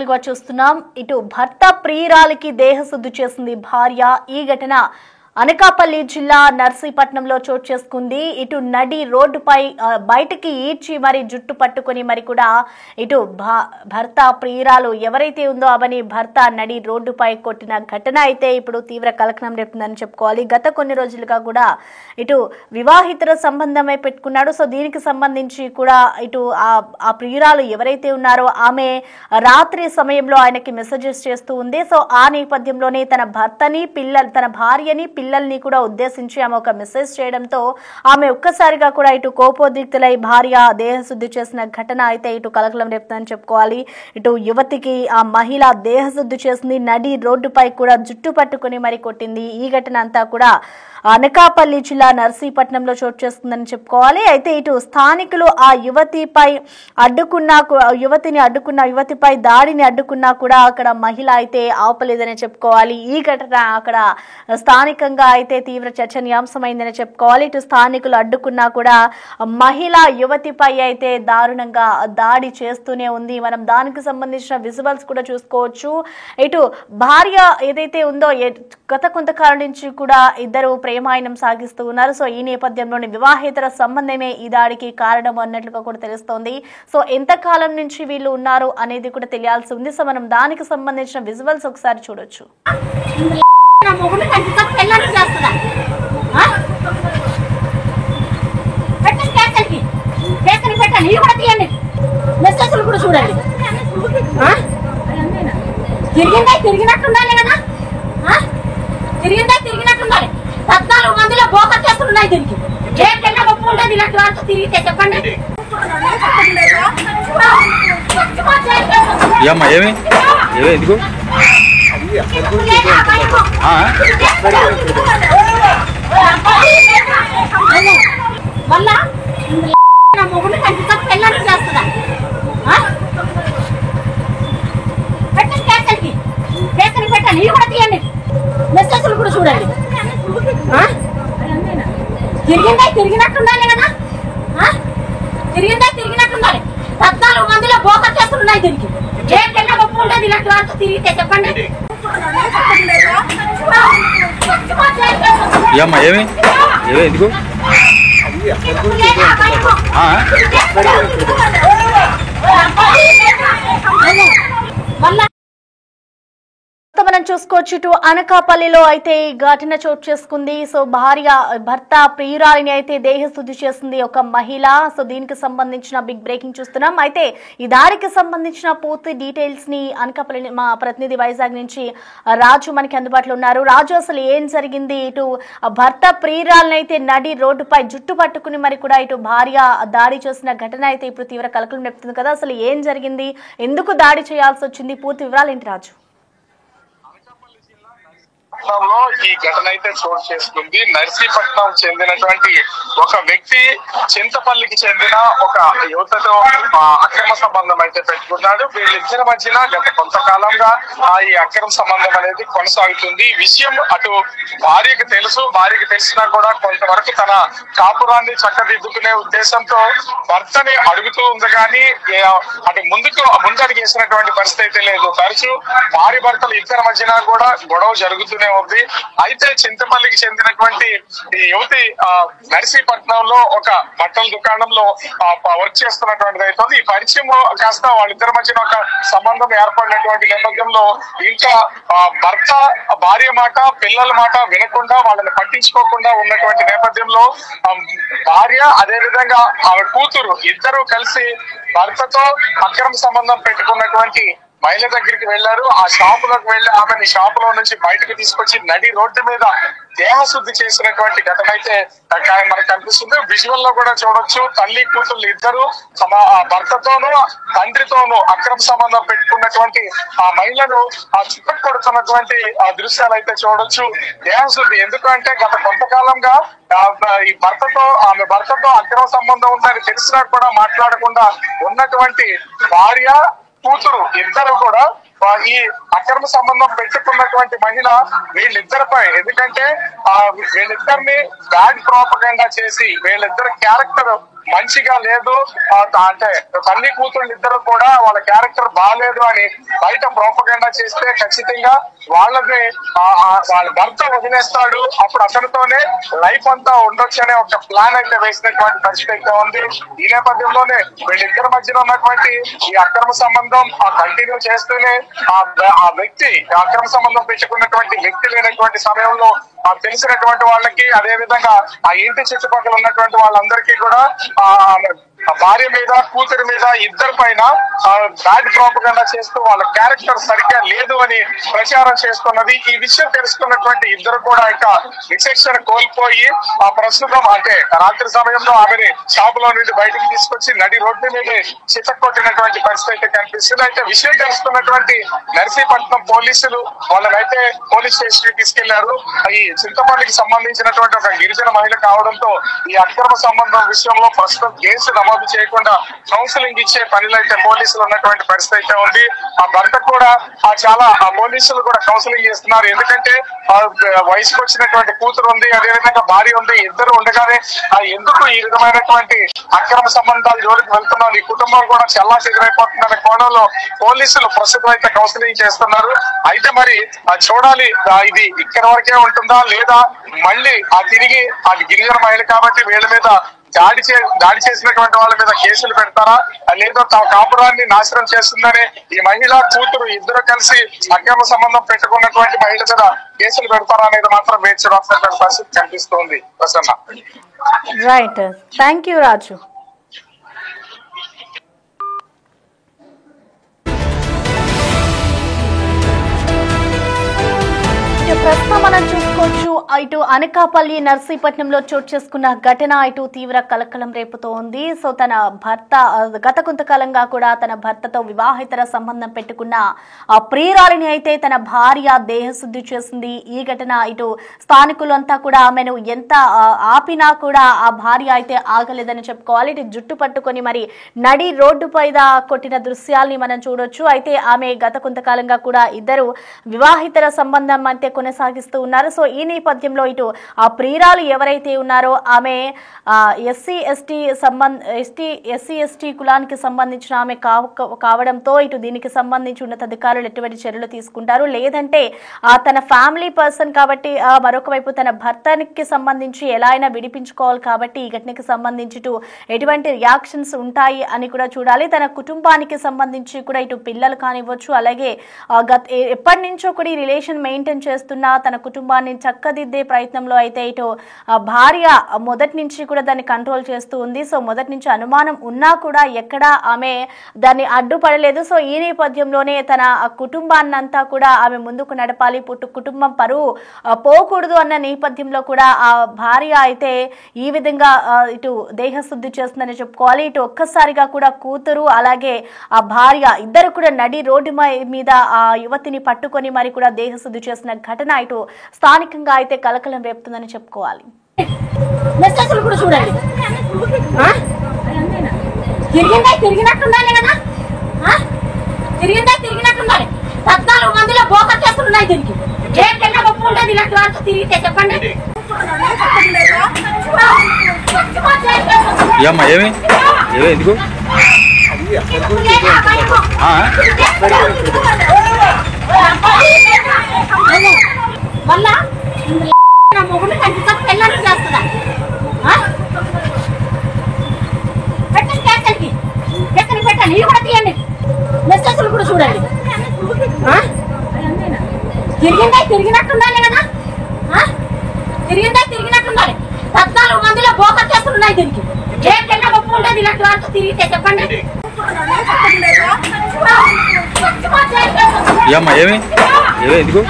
వార్తలుగా చూస్తున్నాం. ఇటు భర్త ప్రియురాలికి దేహశుద్ధి చేసింది భార్య. ఈ ఘటన అనకాపల్లి జిల్లా నర్సీపట్నంలో చోటు చేసుకుంది. ఇటు నడి రోడ్డుపై బయటికి ఈడ్చి మరి జుట్టు పట్టుకుని మరి కూడా ఇటు భర్త ప్రియురాలు ఎవరైతే ఉందో అవని భర్త నడి రోడ్డుపై కొట్టిన ఘటన అయితే ఇప్పుడు తీవ్ర కలకలం రేపుతుందని చెప్పుకోవాలి. గత కొన్ని రోజులుగా కూడా ఇటు వివాహితర సంబంధమే పెట్టుకున్నాడు. సో దీనికి సంబంధించి కూడా ఇటు ఆ ప్రియురాలు ఎవరైతే ఉన్నారో ఆమె రాత్రి సమయంలో ఆయనకి మెసేజెస్ చేస్తూ ఉంది. సో ఆ నేపథ్యంలోనే తన భర్తని తన భార్యని పిల్లల్ని కూడా ఉద్దేశించి ఆమె ఒక మెసేజ్ చేయడంతో ఆమె ఒక్కసారిగా కూడా ఇటు కోపోద్రిక్తులై భార్య దేహశుద్ధి చేసిన ఘటన అయితే ఇటు కలకలం రేపుతుందని చెప్పుకోవాలి. ఇటు యువతికి ఆ మహిళ దేహశుద్ధి చేసింది, నడి రోడ్డుపై కూడా జుట్టు పట్టుకుని మరి కొట్టింది. ఈ ఘటన అంతా కూడా అనకాపల్లి జిల్లా నర్సీపట్నంలో చోటు చేస్తుందని చెప్పుకోవాలి. అయితే ఇటు స్థానికులు ఆ యువతిపై యువతిపై దాడిని అడ్డుకున్నా కూడా అక్కడ మహిళ అయితే ఆపలేదని చెప్పుకోవాలి. ఈ ఘటన అక్కడ స్థానికంగా అయితే తీవ్ర చర్చనీయాంశమైందని చెప్పుకోవాలి. ఇటు స్థానికులు అడ్డుకున్నా కూడా మహిళ యువతిపై అయితే దారుణంగా దాడి చేస్తూనే ఉంది. మనం దానికి సంబంధించిన విజువల్స్ కూడా చూసుకోవచ్చు. ఇటు భార్య ఏదైతే ఉందో గత కొంతకాలం నుంచి కూడా ఇద్దరు ప్రేమాయణం సాగిస్తూ ఉన్నారు. సో ఈ నేపథ్యంలోని వివాహేతర సంబంధమే ఈ దాడికి కారణం అన్నట్లుగా కూడా తెలుస్తోంది. సో ఎంతకాలం నుంచి వీళ్ళు ఉన్నారు అనేది కూడా తెలియాల్సి ఉంది. సో మనం దానికి సంబంధించిన విజువల్స్ ఒకసారి చూడొచ్చు. తిరిగినట్టుండాలి. 14 మందిలో బోకర్ చేస్తున్నాయి. దీనికి ఏం ఒప్పు ఉండదు. ఇలాంటి వాళ్ళతో తిరిగితే చెప్పండి. మళ్ళా మొగుడు కంటితో పెళ్ళని చేస్తుందా? పెట్టండి కేసరికి. కేసరి పెట్టండి. ఇవి కూడా తీయండి. మెసేజ్లు కూడా చూడండి. తిరిగినట్టుండాలి కదా. తిరిగినట్టుండాలి. 14 మందిలో బోకర్ చేస్తున్నాయి. దీనికి ఏం ఒప్పు ఉండదు. ఇలాంటి వాళ్ళతో తిరిగితే చెప్పండి. మళ్ళా మనం చూసుకోవచ్చు. ఇటు అనకాపల్లిలో అయితే ఈ ఘటన చోటు చేసుకుంది. సో భర్త ప్రియురాలిని అయితే దేహశుద్ధి చేసింది ఒక మహిళ. సో దీనికి సంబంధించిన బిగ్ బ్రేకింగ్ చూస్తున్నాం. అయితే ఈ దాడికి సంబంధించిన పూర్తి డీటెయిల్స్ ని అనకాపల్లి మా ప్రతినిధి వైజాగ్ నుంచి రాజు మనకి అందుబాటులో ఉన్నారు. రాజు, అసలు ఏం జరిగింది? ఇటు భర్త ప్రియురాలిని అయితే నడి రోడ్డుపై జుట్టు పట్టుకుని మరి కూడా ఇటు భార్య దాడి చేసిన ఘటన అయితే ఇప్పుడు తీవ్ర కలకలం రేపుతుంది కదా. అసలు ఏం జరిగింది? ఎందుకు దాడి చేయాల్సి వచ్చింది? పూర్తి వివరాలు ఏంటి రాజు? ఈ ఘటన అయితే చోటు చేసుకుంది. నర్సీపట్నం చెందినటువంటి ఒక వ్యక్తి చింతపల్లికి చెందిన ఒక యువతతో అక్రమ సంబంధం అయితే పెట్టుకున్నాడు. వీళ్ళిద్దరి మధ్యన గత కొంతకాలంగా ఈ అక్రమ సంబంధం అనేది కొనసాగుతుంది. ఈ విషయం అటు భార్యకి తెలుసు. భార్యకి తెలిసినా కూడా కొంతవరకు తన కాపురాన్ని చక్కదిద్దుకునే ఉద్దేశంతో భర్తని అడుగుతూ ఉంది. కానీ అటు ముందడుగేసినటువంటి పరిస్థితి అయితే లేదు. తరచూ భార్య భర్తలు ఇద్దరి మధ్యన కూడా గొడవ జరుగుతూనే ఉంది. అయితే చింతపల్లికి చెందినటువంటి ఈ యువతి నర్సీపట్నంలో ఒక బట్టల దుకాణంలో వర్క్ చేస్తున్నటువంటిది అయితే ఈ పరిచయం కాస్త వాళ్ళిద్దరి మధ్యన ఒక సంబంధం ఏర్పడినటువంటి నేపథ్యంలో ఇంకా భర్త భార్య మాట పిల్లల మాట వినకుండా వాళ్ళని పట్టించుకోకుండా ఉన్నటువంటి నేపథ్యంలో భార్య అదే విధంగా ఆమె కూతురు ఇద్దరు కలిసి భర్తతో అక్రమ సంబంధం పెట్టుకున్నటువంటి మహిళ దగ్గరికి వెళ్లారు. ఆ షాపులోకి వెళ్లి ఆమెని షాపులో నుంచి బయటకు తీసుకొచ్చి నడి రోడ్డు మీద దేహశుద్ధి చేసినటువంటి ఘటన అయితే మనకు కనిపిస్తుంది. విజువల్ లో కూడా చూడొచ్చు. తల్లి కూతుళ్ళు ఇద్దరు భర్తతోనూ తండ్రితోనూ అక్రమ సంబంధం పెట్టుకున్నటువంటి ఆ మహిళను చుట్టుకు కొడుతున్నటువంటి దృశ్యాలు అయితే చూడొచ్చు. దేహశుద్ధి ఎందుకంటే గత కొంతకాలంగా ఈ ఆమె భర్తతో అక్రమ సంబంధం ఉందని తెలిసినా కూడా మాట్లాడకుండా ఉన్నటువంటి భార్య కూతురు ఇద్దరు కూడా ఈ అక్రమ సంబంధం పెట్టుకున్నటువంటి మహిళ వీళ్ళిద్దరిపై, ఎందుకంటే వీళ్ళిద్దరిని బ్యాడ్ ప్రోపగండా చేసి వీళ్ళిద్దరి క్యారెక్టర్ మంచిగా లేదు, అంటే తల్లి కూతుళ్ళు ఇద్దరు కూడా వాళ్ళ క్యారెక్టర్ బాగాలేదు అని బయట ప్రోపగండా చేస్తే ఖచ్చితంగా వాళ్ళని వాళ్ళ భర్త వదిలేస్తాడు, అప్పుడు అతనితోనే లైఫ్ అంతా ఉండొచ్చు అనే ఒక ప్లాన్ అయితే వేసినటువంటి పరిస్థితి అయితే ఉంది. ఈ నేపథ్యంలోనే వీళ్ళిద్దరి మధ్యన ఉన్నటువంటి ఈ అక్రమ సంబంధం కంటిన్యూ చేస్తూనే ఆ వ్యక్తి అక్రమ సంబంధం పెట్టుకున్నటువంటి వ్యక్తి లేనటువంటి సమయంలో తెలిసినటువంటి వాళ్ళకి, అదే విధంగా ఆ ఇంటి చుట్టుపక్కల ఉన్నటువంటి వాళ్ళందరికీ కూడా భార్య మీద కూతురి మీద ఇద్దరి పైన బ్యాడ్ ప్రోపగండా చేస్తూ వాళ్ళ క్యారెక్టర్ సరిగ్గా లేదు అని ప్రచారం చేస్తున్నది. ఈ విషయం తెలుసుకున్నటువంటి ఇద్దరు కూడా ఇక విచక్షణ కోల్పోయి ప్రస్తుతం అంటే రాత్రి సమయంలో ఆమెని షాప్ లో నుండి బయటకు తీసుకొచ్చి నడి రోడ్డు మీద చితక్కొట్టినటువంటి పరిస్థితి అయితే కనిపిస్తుంది. అయితే విషయం తెలుసుకున్నటువంటి నర్సీపట్నం పోలీసులు వాళ్ళనైతే పోలీస్ స్టేషన్ కి తీసుకెళ్లారు. ఈ చింతపల్లికి సంబంధించినటువంటి ఒక గిరిజన మహిళ కావడంతో ఈ అక్రమ సంబంధం విషయంలో ప్రస్తుతం కేసు నమోదు చేయకుండా కౌన్సిలింగ్ ఇచ్చే పనిలో అయితే పోలీసులు ఉన్నటువంటి పరిస్థితి అయితే ఉంది. ఆ భర్త కూడా చాలా పోలీసులు కూడా కౌన్సిలింగ్ చేస్తున్నారు. ఎందుకంటే వయసుకు వచ్చినటువంటి కూతురు ఉంది, అదేవిధంగా భార్య ఉంది, ఇద్దరు ఉండగానే ఎందుకు ఈ విధమైనటువంటి అక్రమ సంబంధాలు జోలికి వెళ్తున్నాం, ఈ కుటుంబం కూడా చాలా చెదిరైపోతుందనే కోణంలో పోలీసులు ప్రస్తుతం అయితే కౌన్సిలింగ్ చేస్తున్నారు. అయితే మరి చూడాలి ఇది ఇక్కడ వరకే ఉంటుందా లేదా మళ్ళీ తిరిగి అది గిరిజన మహిళ కాబట్టి వీళ్ళ మీద దాడి చేసినటువంటి వాళ్ళ మీద కేసులు పెడతారా, లేదా తమ కాపురాన్ని నాశనం చేస్తుందని ఈ మహిళ కూతురు ఇద్దరు కలిసి అక్రమ సంబంధం పెట్టుకున్నటువంటి మహిళ మీద కేసులు పెడతారా అనేది మాత్రం వేచి చూడాల్సినటువంటి పరిస్థితి కనిపిస్తుంది. ప్రసన్న. రైట్, థ్యాంక్ యూ రాజు. ప్రస్తుతం మనం చూసుకోవచ్చు, ఇటు అనకాపల్లి నర్సీపట్నంలో చోటు చేసుకున్న ఘటన ఇటు తీవ్ర కలకలం రేపుతోంది. సో తన భర్త గత కొంతకాలంగా కూడా తన భర్తతో వివాహేతర సంబంధం పెట్టుకున్న ఆ ప్రియురాలిని అయితే తన భార్య దేహశుద్ధి చేసింది. ఈ ఘటన ఇటు స్థానికులంతా కూడా ఆమెను ఎంత ఆపినా కూడా ఆ భార్య అయితే ఆగలేదని చెప్పుకోవాలి. ఇటు జుట్టు పట్టుకొని మరి నడి రోడ్డు పైన కొట్టిన దృశ్యాల్ని మనం చూడొచ్చు. అయితే ఆమె గత కొంతకాలంగా కూడా ఇద్దరు వివాహితర సంబంధం అయితే కొనసాగిస్తూ ఉన్నారు. సో ఈ నేపథ్యంలో ఇటు ఆ ప్రియురాలు ఎవరైతే ఉన్నారో ఆమె ఎస్సీ ఎస్టీ కులానికి సంబంధించిన ఆమె కావడంతో ఇటు దీనికి సంబంధించి ఉన్నతాధికారులు ఎటువంటి చర్యలు తీసుకుంటారు, లేదంటే తన ఫ్యామిలీ పర్సన్ కాబట్టి మరొక వైపు తన భర్తకి సంబంధించి ఎలా అయినా విడిపించుకోవాలి కాబట్టి ఈ ఘటనకి సంబంధించి ఎటువంటి రియాక్షన్స్ ఉంటాయి అని కూడా చూడాలి. తన కుటుంబానికి సంబంధించి కూడా ఇటు పిల్లలు కానివ్వచ్చు, అలాగే ఎప్పటి నుంచో కూడా ఈ రిలేషన్ మెయింటైన్ చేస్తున్న తన కుటుంబాన్ని చక్కదిద్దే ప్రయత్నంలో అయితే ఇటు భార్య మొదటి నుంచి కూడా దాన్ని కంట్రోల్ చేస్తూ ఉంది. సో మొదటి నుంచి అనుమానం ఉన్నా కూడా ఎక్కడా ఆమె దాన్ని అడ్డుపడలేదు. సో ఈ నేపథ్యంలోనే తన కుటుంబాన్నంతా కూడా ఆమె ముందుకు నడపాలి, కుటుంబం పరువు పోకూడదు అన్న నేపథ్యంలో కూడా ఆ భార్య అయితే ఈ విధంగా ఇటు దేహశుద్ధి చేస్తుందని చెప్పుకోవాలి. ఇటు ఒక్కసారిగా కూడా కూతురు అలాగే ఆ భార్య ఇద్దరు కూడా నడి రోడ్డు మీద ఆ యువతిని పట్టుకొని మరి కూడా దేహశుద్ధి చేసిన ఘటన ఇటు స్థానికంగా అయితే కలకలం రేపుతుందని చెప్పుకోవాలి. మెసేజ్లు కూడా చూడండి, తిరిగినట్టుండాలి కదా, తిరిగినట్టుండాలి. 14 మందిలో బోకర్ చేస్తున్నాయి దీనికి. ఏం తిన్నా గొప్ప ఉండేది ఇలాంటి వాళ్ళతో తిరిగితే చెప్పండి. ఎందుకు మళ్ళా మొగుడు కనిపించక పెళ్ళని చేస్తుందా? పెట్టండి కేసరికి, కేసరికి పెట్టండి. ఇవి కూడా తీయండి, మెసేజ్లు కూడా చూడండి. తిరిగినట్టుండాలి కదా, తిరిగినట్టుండాలి. 14 మందిలో బోకర్ చేస్తున్నాయి దీనికి. ఏం తిన్నా గొప్ప ఉండేది ఇలాంటి వాళ్ళతో తిరిగితే చెప్పండి. ఎందుకు